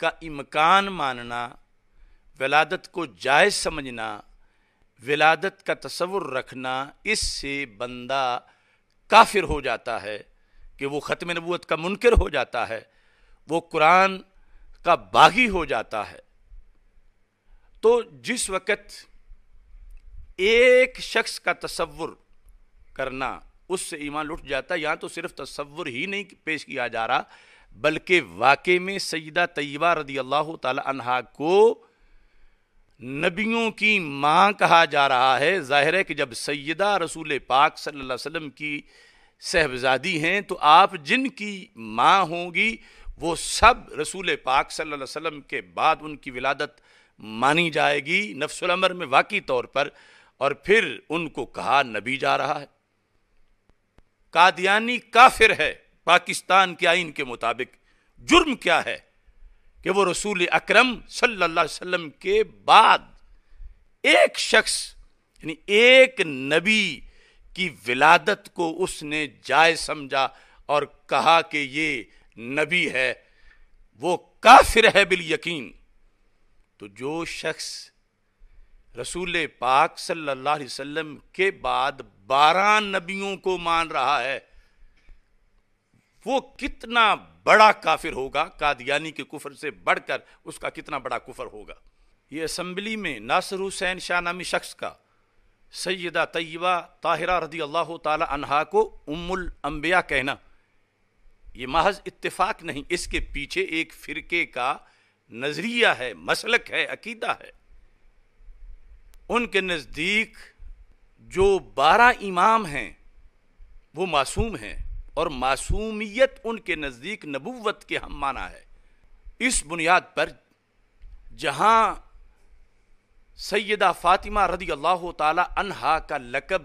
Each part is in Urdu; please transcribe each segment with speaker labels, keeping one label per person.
Speaker 1: کا امکان ماننا، ولادت کو جائز سمجھنا، ولادت کا تصور رکھنا، اس سے بندہ کافر ہو جاتا ہے کہ وہ ختم نبوت کا منکر ہو جاتا ہے، وہ قرآن کا باغی ہو جاتا ہے۔ تو جس وقت ایک شخص کا تصور کرنا اس سے ایمان لٹ جاتا ہے، یہاں تو صرف تصور ہی نہیں پیش کیا جا رہا بلکہ واقع میں سیدہ طیبہ رضی اللہ تعالی عنہا کو نبیوں کی ماں کہا جا رہا ہے۔ ظاہر ہے کہ جب سیدہ رسول پاک صلی اللہ علیہ وسلم کی صاحبزادی ہیں تو آپ جن کی ماں ہوں گی وہ سب رسول پاک صلی اللہ علیہ وسلم کے بعد ان کی ولادت مانی جائے گی نفس الامر میں واقعی طور پر، اور پھر ان کو کہا نبی جا رہا ہے۔ قادیانی کافر ہے پاکستان کے آئین کے مطابق، جرم کیا ہے کہ وہ رسول اکرم صلی اللہ علیہ وسلم کے بعد ایک شخص یعنی ایک نبی کی ولادت کو اس نے جائز سمجھا اور کہا کہ یہ نبی ہے، وہ کافر ہے بالیقین۔ تو جو شخص رسول پاک صلی اللہ علیہ وسلم کے بعد 12 نبیوں کو مان رہا ہے وہ کتنا بڑا کافر ہوگا، قادیانی کے کفر سے بڑھ کر اس کا کتنا بڑا کفر ہوگا۔ یہ اسمبلی میں ناصر حسین شاہ نامی شخص کا سیدہ طیبہ طاہرہ رضی اللہ تعالی عنہا کو ام الانبیاء کہنا یہ محض اتفاق نہیں، اس کے پیچھے ایک فرقے کا نظریہ ہے، مسلک ہے، عقیدہ ہے۔ ان کے نزدیک جو 12 امام ہیں وہ معصوم ہیں، اور معصومیت ان کے نزدیک نبوت کے ہم معنی ہے۔ اس بنیاد پر جہاں سیدہ فاطمہ رضی اللہ تعالی عنہا کا لقب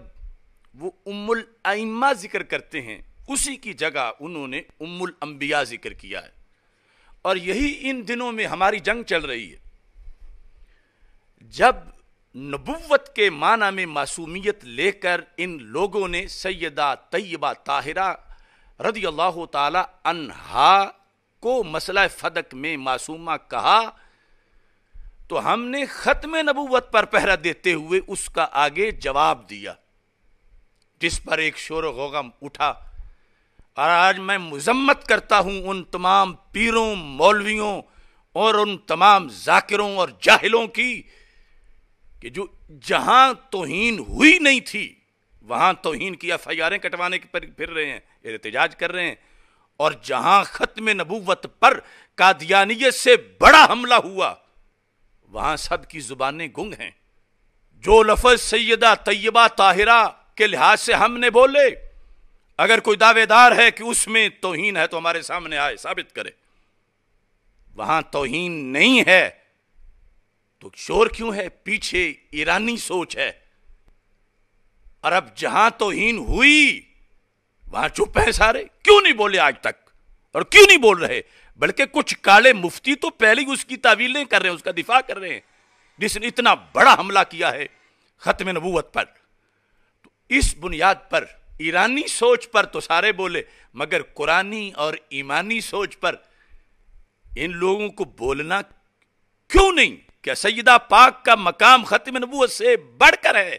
Speaker 1: وہ ام الائمہ ذکر کرتے ہیں، اسی کی جگہ انہوں نے ام الانبیاء ذکر کیا ہے، اور یہی ان دنوں میں ہماری جنگ چل رہی ہے۔ جب نبوت کے معنی میں معصومیت لے کر ان لوگوں نے سیدہ طیبہ طاہرہ رضی اللہ تعالی عنہا کو مسئلہ فدق میں معصومہ کہا تو ہم نے ختم نبوت پر پہرا دیتے ہوئے اس کا آگے جواب دیا، جس پر ایک شور و غوغا اٹھا، اور آج میں مذمت کرتا ہوں ان تمام پیروں، مولویوں اور ان تمام ذاکروں اور جاہلوں کی کہ جو جہاں توہین ہوئی نہیں تھی وہاں توہین کی FIR کٹوانے پر پھر رہے ہیں، احتجاج کر رہے ہیں، اور جہاں ختم نبوت پر قادیانیت سے بڑا حملہ ہوا وہاں سب کی زبانیں گنگ ہیں۔ جو لفظ سیدہ طیبہ طاہرہ کے لحاظ سے ہم نے بولے، اگر کوئی دعوے دار ہے کہ اس میں توہین ہے تو ہمارے سامنے آئے ثابت کرے۔ وہاں توہین نہیں ہے تو شور کیوں ہے؟ پیچھے ایرانی سوچ ہے۔ اور اب جہاں توہین ہوئی وہاں چپ ہیں سارے، کیوں نہیں بولے آج تک؟ اور کیوں نہیں بول رہے؟ بلکہ کچھ کالے مفتی تو پہلے ہی اس کی تعویلیں کر رہے ہیں، اس کا دفاع کر رہے ہیں، جس نے اتنا بڑا حملہ کیا ہے ختم نبوت پر۔ تو اس بنیاد پر ایرانی سوچ پر تو سارے بولے، مگر قرآنی اور ایمانی سوچ پر ان لوگوں کو بولنا کیوں نہیں؟ کہ سیدہ پاک کا مقام ختم نبوت سے بڑھ کر ہے۔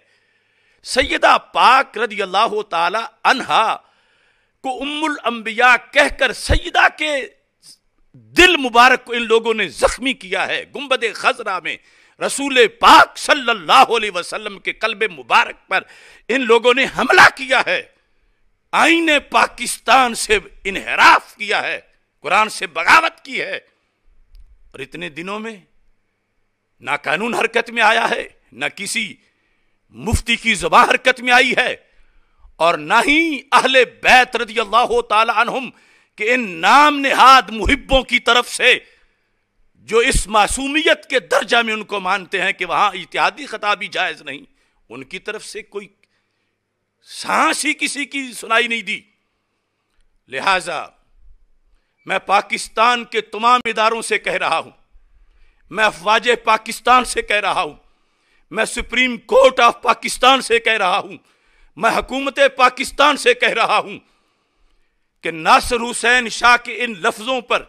Speaker 1: سیدہ پاک رضی اللہ تعالی عنہا کو ام الانبیاء کہہ کر سیدہ کے دل مبارک کو ان لوگوں نے زخمی کیا ہے۔ گنبد خضرا میں رسول پاک صلی اللہ علیہ وسلم کے قلب مبارک پر ان لوگوں نے حملہ کیا ہے، آئین پاکستان سے انحراف کیا ہے، قرآن سے بغاوت کی ہے، اور اتنے دنوں میں نہ قانون حرکت میں آیا ہے، نہ کسی مفتی کی زبان حرکت میں آئی ہے، اور نہ ہی اہل بیت رضی اللہ تعالی عنہم کہ ان نام نہاد محبوں کی طرف سے جو اس معصومیت کے درجہ میں ان کو مانتے ہیں کہ وہاں اجتہادی خطا بھی جائز نہیں، ان کی طرف سے کوئی سانس ہی کسی کی سنائی نہیں دی۔ لہذا میں پاکستان کے تمام اداروں سے کہہ رہا ہوں، میں افواج پاکستان سے کہہ رہا ہوں، میں سپریم کورٹ آف پاکستان سے کہہ رہا ہوں، میں حکومت پاکستان سے کہہ رہا ہوں کہ ناصر حسین شاہ کے ان لفظوں پر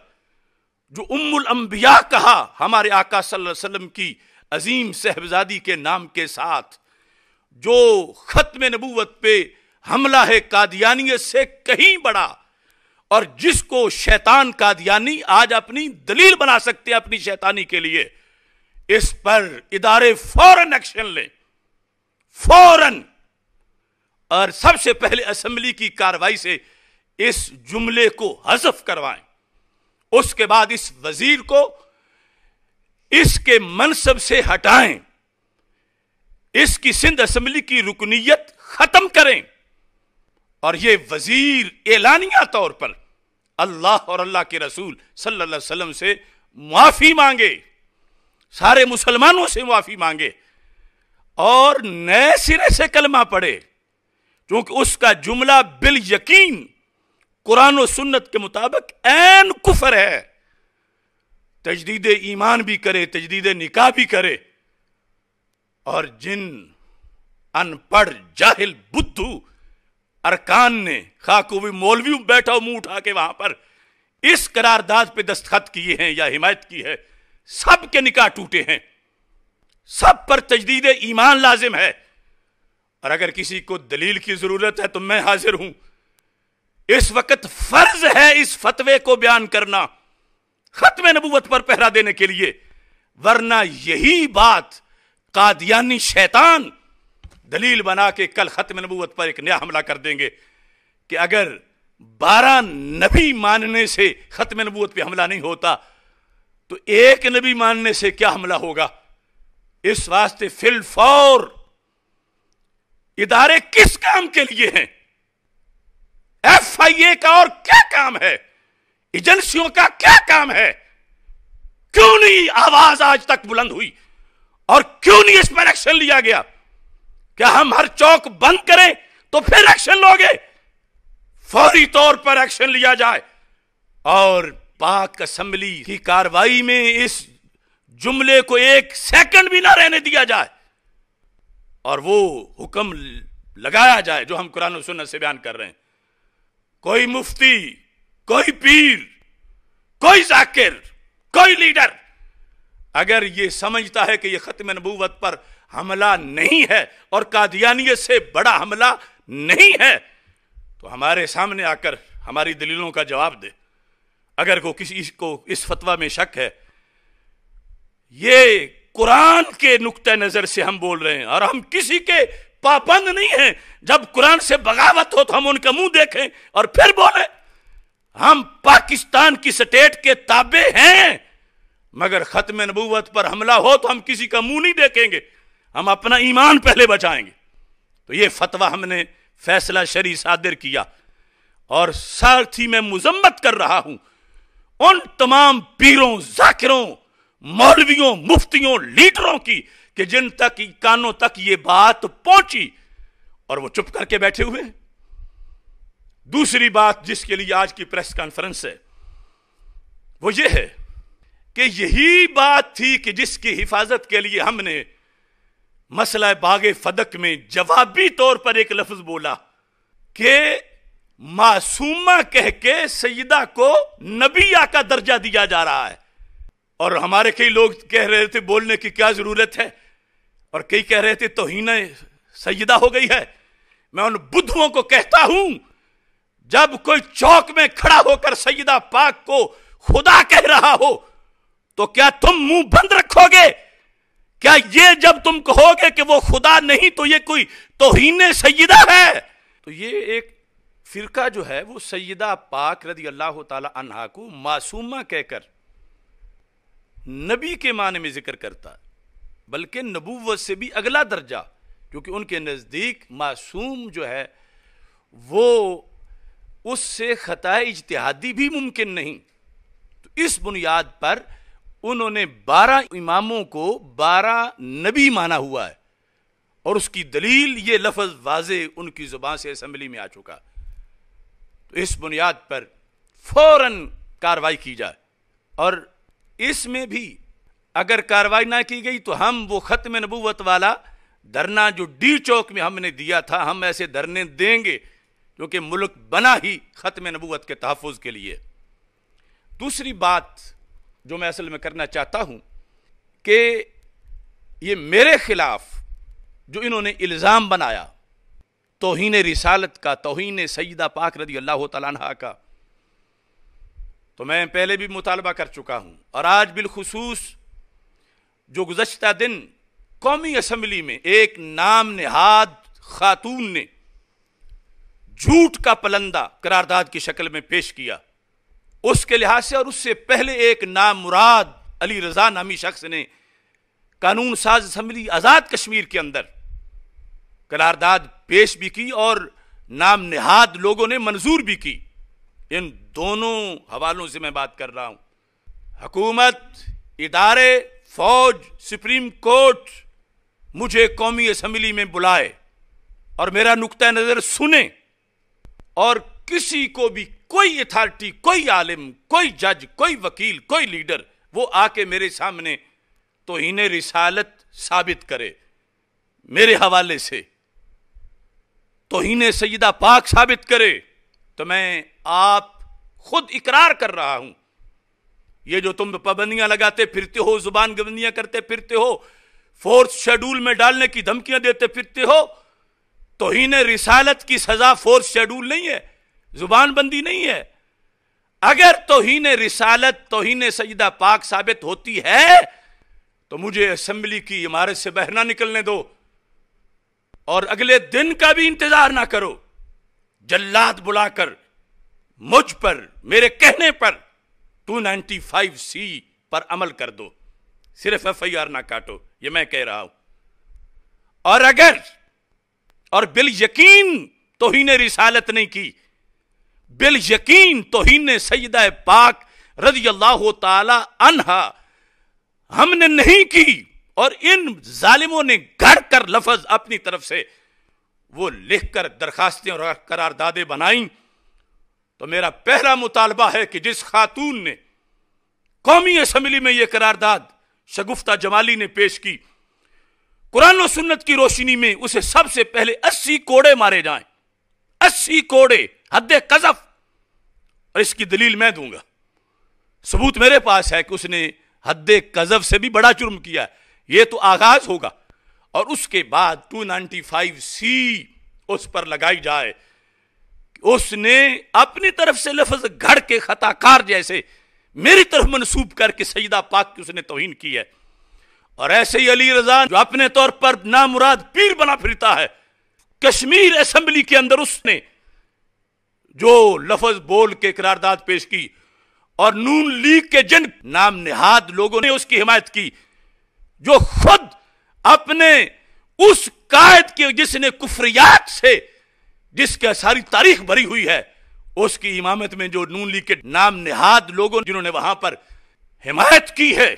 Speaker 1: جو ام الانبیاء کہا ہمارے آقا صلی اللہ علیہ وسلم کی عظیم صاحبزادی کے نام کے ساتھ، جو ختم نبوت پہ حملہ ہے قادیانیت سے کہیں بڑا، اور جس کو شیطان قادیانی آج اپنی دلیل بنا سکتے ہیں اپنی شیطانی کے لیے، اس پر ادارے فوراً ایکشن لیں، فوراً، اور سب سے پہلے اسمبلی کی کارروائی سے اس جملے کو حذف کروائیں، اس کے بعد اس وزیر کو اس کے منصب سے ہٹائیں، اس کی سندھ اسمبلی کی رکنیت ختم کریں، اور یہ وزیر اعلانیہ طور پر اللہ اور اللہ کے رسول صلی اللہ علیہ وسلم سے معافی مانگے، سارے مسلمانوں سے معافی مانگے، اور نئے سرے سے کلمہ پڑھے، کیونکہ اس کا جملہ بالیقین قرآن و سنت کے مطابق عین کفر ہے۔ تجدید ایمان بھی کرے، تجدید نکاح بھی کرے، اور جن ان پڑھ جاہل بدھو ارکان نے، خواہ کوئی مولوی بیٹھا ہو منہ اٹھا کے وہاں پر، اس قرارداد پہ دستخط کیے ہیں یا حمایت کی ہے، سب کے نکاح ٹوٹے ہیں، سب پر تجدید ایمان لازم ہے۔ اور اگر کسی کو دلیل کی ضرورت ہے تو میں حاضر ہوں، اس وقت فرض ہے اس فتوے کو بیان کرنا ختم نبوت پر پہرا دینے کے لیے، ورنہ یہی بات قادیانی شیطان دلیل بنا کے کل ختم نبوت پر ایک نیا حملہ کر دیں گے کہ اگر 12 نبی ماننے سے ختم نبوت پہ حملہ نہیں ہوتا تو ایک نبی ماننے سے کیا حملہ ہوگا۔ اس واسطے فی الفور ادارے کس کام کے لیے ہیں، ایف آئی اے کا اور کیا کام ہے، ایجنسیوں کا کیا کام ہے، کیوں نہیں آواز آج تک بلند ہوئی، اور کیوں نہیں اس پر ایکشن لیا گیا؟ کیا ہم ہر چوک بند کریں تو پھر ایکشن لوگے؟ فوری طور پر ایکشن لیا جائے، اور پاک اسمبلی کی کاروائی میں اس جملے کو ایک سیکنڈ بھی نہ رہنے دیا جائے، اور وہ حکم لگایا جائے جو ہم قرآن و سنت سے بیان کر رہے ہیں۔ کوئی مفتی، کوئی پیر، کوئی ذاکر، کوئی لیڈر اگر یہ سمجھتا ہے کہ یہ ختم نبوت پر حملہ نہیں ہے اور قادیانیت سے بڑا حملہ نہیں ہے تو ہمارے سامنے آ کر ہماری دلیلوں کا جواب دے۔ اگر کسی کو اس فتویٰ میں شک ہے، یہ قرآن کے نقطہ نظر سے ہم بول رہے ہیں، اور ہم کسی کے پابند نہیں ہیں۔ جب قرآن سے بغاوت ہو تو ہم ان کا منہ دیکھیں اور پھر بولیں۔ ہم پاکستان کی سٹیٹ کے تابع ہیں، مگر ختم نبوت پر حملہ ہو تو ہم کسی کا منہ نہیں دیکھیں گے، ہم اپنا ایمان پہلے بچائیں گے۔ تو یہ فتویٰ ہم نے فیصلہ شرعی صادر کیا، اور ساتھ ہی میں مذمت کر رہا ہوں ان تمام پیروں، ذاکروں، مولویوں، مفتیوں، لیڈروں کی کہ جن تک کانوں تک یہ بات پہنچی اور وہ چپ کر کے بیٹھے ہوئے۔ دوسری بات جس کے لیے آج کی پریس کانفرنس ہے وہ یہ ہے کہ یہی بات تھی کہ جس کی حفاظت کے لیے ہم نے مسئلہ باغ فدق میں جوابی طور پر ایک لفظ بولا کہ معصومہ کہہ کے سیدہ کو نبیہ کا درجہ دیا جا رہا ہے، اور ہمارے کئی لوگ کہہ رہے تھے بولنے کی کیا ضرورت ہے، اور کئی کہہ رہے تھے توہین سیدہ ہو گئی ہے۔ میں ان بدھوؤں کو کہتا ہوں، جب کوئی چوک میں کھڑا ہو کر سیدہ پاک کو خدا کہہ رہا ہو تو کیا تم منہ بند رکھو گے؟ کیا یہ جب تم کہو گے کہ وہ خدا نہیں تو یہ کوئی توہین سیدہ ہے؟ تو یہ ایک فرقہ جو ہے وہ سیدہ پاک رضی اللہ تعالی عنہا کو معصومہ کہہ کر نبی کے معنی میں ذکر کرتا ہے، بلکہ نبوت سے بھی اگلا درجہ، کیونکہ ان کے نزدیک معصوم جو ہے وہ اس سے خطا اجتہادی بھی ممکن نہیں۔ تو اس بنیاد پر انہوں نے 12 اماموں کو 12 نبی مانا ہوا ہے، اور اس کی دلیل یہ لفظ واضح ان کی زبان سے اسمبلی میں آ چکا۔ تو اس بنیاد پر فوراً کاروائی کی جائے، اور اس میں بھی اگر کاروائی نہ کی گئی تو ہم وہ ختم نبوت والا دھرنا جو ڈی چوک میں ہم نے دیا تھا، ہم ایسے دھرنے دیں گے، کیونکہ ملک بنا ہی ختم نبوت کے تحفظ کے لیے۔ دوسری بات جو میں اصل میں کرنا چاہتا ہوں کہ یہ میرے خلاف جو انہوں نے الزام بنایا توہین رسالت کا، توہین سیدہ پاک رضی اللہ تعالیٰ عنہا کا، تو میں پہلے بھی مطالبہ کر چکا ہوں، اور آج بالخصوص جو گزشتہ دن قومی اسمبلی میں ایک نام نہاد خاتون نے جھوٹ کا پلندہ قرارداد کی شکل میں پیش کیا، اس کے لحاظ سے، اور اس سے پہلے ایک نامراد علی رضا نامی شخص نے قانون ساز اسمبلی آزاد کشمیر کے اندر قرارداد پیش بھی کی اور نام نہاد لوگوں نے منظور بھی کی۔ ان دونوں حوالوں سے میں بات کر رہا ہوں۔ حکومت، ادارے، فوج، سپریم کورٹ مجھے قومی اسمبلی میں بلائے اور میرا نقطہ نظر سنے، اور کسی کو بھی کوئی اتھارٹی، کوئی عالم، کوئی جج، کوئی وکیل، کوئی لیڈر وہ آ کے میرے سامنے توہین رسالت ثابت کرے، میرے حوالے سے توہین سیدہ پاک ثابت کرے، تو میں آپ خود اقرار کر رہا ہوں، یہ جو تم پابندیاں لگاتے پھرتے ہو، زبان گبندیاں کرتے پھرتے ہو، فورتھ شیڈول میں ڈالنے کی دھمکیاں دیتے پھرتے ہو، توہین رسالت کی سزا فورتھ شیڈول نہیں ہے، زبان بندی نہیں ہے۔ اگر توہین رسالت، توہین سیدہ پاک ثابت ہوتی ہے تو مجھے اسمبلی کی عمارت سے باہر نہ نکلنے دو، اور اگلے دن کا بھی انتظار نہ کرو، جلاد بلا کر مجھ پر، میرے کہنے پر 295C پر عمل کر دو، صرف FIR نہ کاٹو، یہ میں کہہ رہا ہوں۔ اور اگر اور بالیقین توہین رسالت نہیں کی، بالیقین توہین سیدہ پاک رضی اللہ تعالی عنہا ہم نے نہیں کی، اور ان ظالموں نے گھڑ کر لفظ اپنی طرف سے وہ لکھ کر درخواستیں اور قراردادیں بنائیں، تو میرا پہلا مطالبہ ہے کہ جس خاتون نے قومی اسمبلی میں یہ قرارداد شگفتہ جمالی نے پیش کی، قرآن و سنت کی روشنی میں اسے سب سے پہلے 80 کوڑے مارے جائیں، 80 کوڑے، حد قذف، اور اس کی دلیل میں دوں گا، ثبوت میرے پاس ہے کہ اس نے حد قذف سے بھی بڑا جرم کیا ہے۔ یہ تو آغاز ہوگا، اور اس کے بعد 295C اس پر لگائی جائے، اس نے اپنی طرف سے لفظ گھڑ کے خطا کار جیسے میری طرف منسوب کر کے سیدہ پاک کی اس نے توہین کی ہے۔ اور ایسے ہی علی رضا جو اپنے طور پر نامراد پیر بنا پھرتا ہے، کشمیر اسمبلی کے اندر اس نے جو لفظ بول کے قرارداد پیش کی، اور نون لیگ کے جن نام نہاد لوگوں نے اس کی حمایت کی، جو خود اپنے اس قائد کے جس نے کفریات سے جس کا ساری تاریخ بھری ہوئی ہے، اس کی امامت میں جو نون لیگ کے نام نہاد لوگوں جنہوں نے وہاں پر حمایت کی ہے،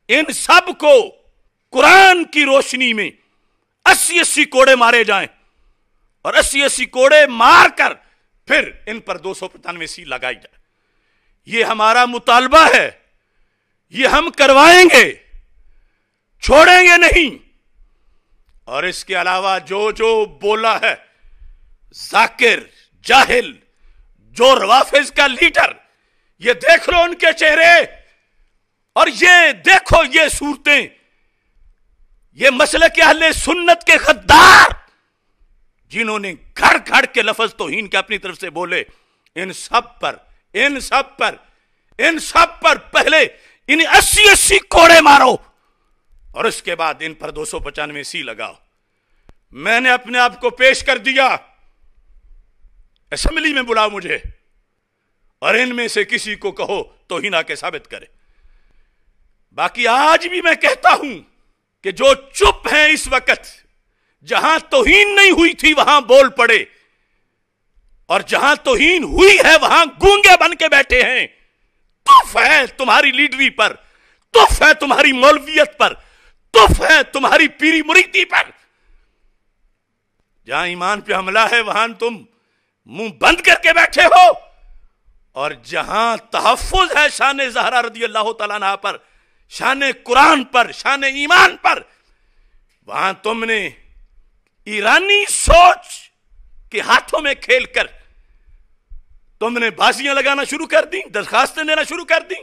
Speaker 1: ان سب کو قرآن کی روشنی میں 80 کوڑے مارے جائیں، اور 80 کوڑے مار کر پھر ان پر 295C لگائی جائے۔ یہ ہمارا مطالبہ ہے، یہ ہم کروائیں گے، چھوڑیں گے نہیں۔ اور اس کے علاوہ جو بولا ہے ذاکر، جاہل، جو روافظ کا لیڈر، یہ دیکھ لو ان کے چہرے، اور یہ دیکھو یہ صورتیں، یہ مسلک اہل سنت کے غدار جنہوں نے گھڑ گھڑ کے لفظ توہین کے اپنی طرف سے بولے، ان سب پر پہلے انہیں 80 کوڑے مارو، اور اس کے بعد ان پر 295C لگاؤ۔ میں نے اپنے آپ کو پیش کر دیا، اسمبلی میں بلاؤ مجھے، اور ان میں سے کسی کو کہو توہین آ کے ثابت کرے۔ باقی آج بھی میں کہتا ہوں کہ جو چپ ہیں اس وقت، جہاں توہین نہیں ہوئی تھی وہاں بول پڑے، اور جہاں توہین ہوئی ہے وہاں گونگے بن کے بیٹھے ہیں۔ تف ہے تمہاری لیڈری پر، تف ہے تمہاری مولویت پر، تف ہے تمہاری پیری مریدی پر۔ جہاں ایمان پہ حملہ ہے وہاں تم منہ بند کر کے بیٹھے ہو، اور جہاں تحفظ ہے شان زہرا رضی اللہ تعالیٰ عنہا پر، شان قرآن پر، شان ایمان پر، وہاں تم نے ایرانی سوچ کے ہاتھوں میں کھیل کر تم نے بازیاں لگانا شروع کر دیں، درخواستیں دینا شروع کر دیں،